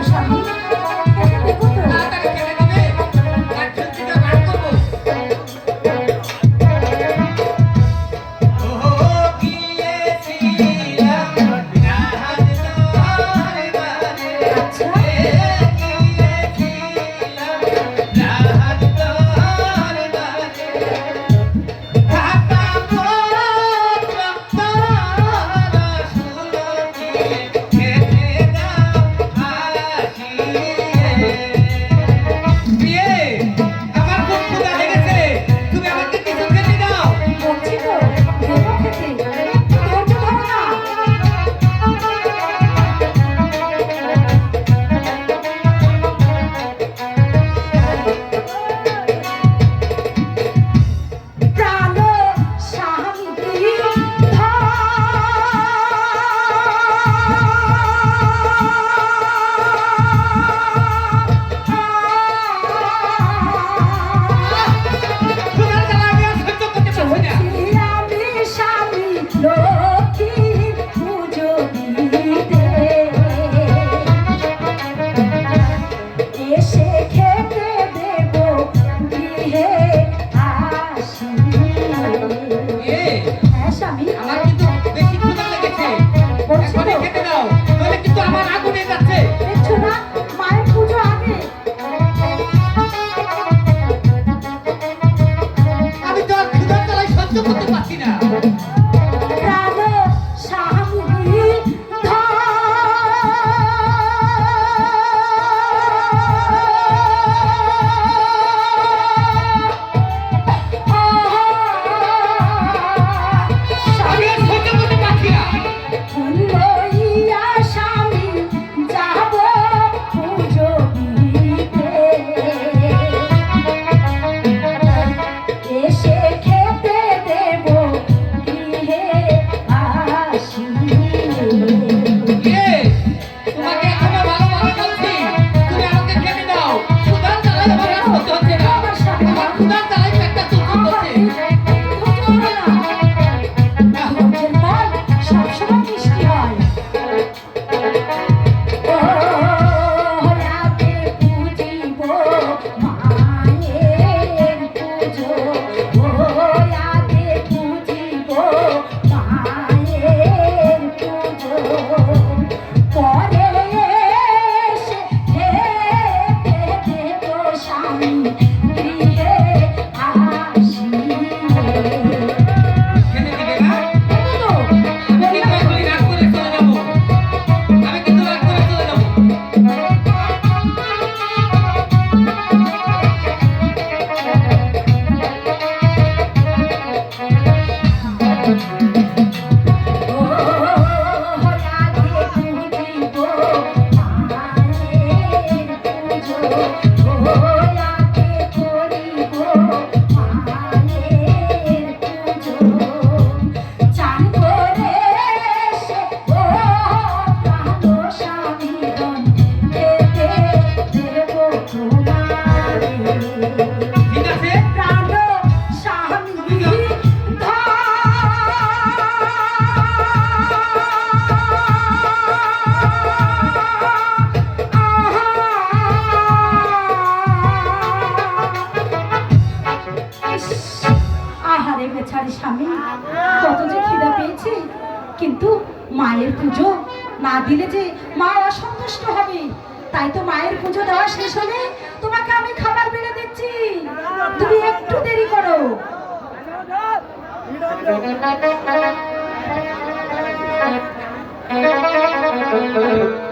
স্বামী খেতে দেবো তো। তাড়াতাড়ি খেতে দিবে, আর ঝুলছিটা বার করবো। ও গিয়েছিলাম রাহাত দরবারে, আচ্ছা গিয়েছিলাম রাহাত দরবারে, খাতা পত্র তারা শুনিয়ে খেতে দাও আসিয়ে। বিয়ে, আমার খুব ক্ষুধা লেগেছে, তুমি আমাকে কিছু খেতে দাও। বলছি তো দেবো খেতে, ধৈর্য ধরো না। প্রাণ স্বামী ক্ষুধার জ্বালা আমি আর সহ্য করতে পারছি না। আমি স্বামী লক্ষ্মীর পুজো দিতে এসে খেতে দেব গৃহে আসি। বিয়ে, হ্যাঁ স্বামী আমার কিন্তু বেশি ক্ষুধা লেগেছে, বলছি তো। এখনই খেতে দাও, নইলে কিন্তু আমার আগুনে যাচ্ছে। দেখছো না মায়ের পুজো আগে। আমি তো আর ক্ষুধার জ্বালায় সহ্য করতে পারছি না। প্রাণ স্বামী আমি আর সহ্য করতে পারছি না। লইয়া স্বামী যাব পুজো দিতে এসে খেতে দেব গৃহে আসি। বিয়ে, তোমাকে এখনো ভালোভাবে বলছি, তুমি আমাকে খেতে দাও। ক্ষুধার জ্বালায় আমার আর সহ্য হচ্ছে না। আমার ক্ষুধার জ্বালায় পেটটা চুলচুল করছে। ধৈর্যের ফল সবসময় মিষ্টি হয়। ও রাতে পুজিব মায়ের পুজো, ও রাতে পুজিব মায়ের পুজো, পরে এসে খেতে দেব স্বামী গৃহে আসি। খেতে দিবে না? তো আমি কিন্তু এখনই রাগ করে চলে যাবো। আমি কিন্তু রাগ করে চলে যাবো। ও রাধে পুজিব মায়ের পুজো, ও রাধে করিব মায়ের পুজো, চান করে এসে ও প্রাণ স্বামীগণ খেতে দেব তোমারে। ঠিক আছে? প্রাণ স্বামী আহারে বেচারি স্বামী, কত যে খিদা পেয়েছে, কিন্তু মায়ের পুজো না দিলে যে মা অসন্তুষ্ট হবে। তাই তো মায়ের পুজো দেওয়া শেষ হলে তোমাকে আমি খাবার বেড়ে দিচ্ছি, তুমি একটু দেরি করো। Thank you.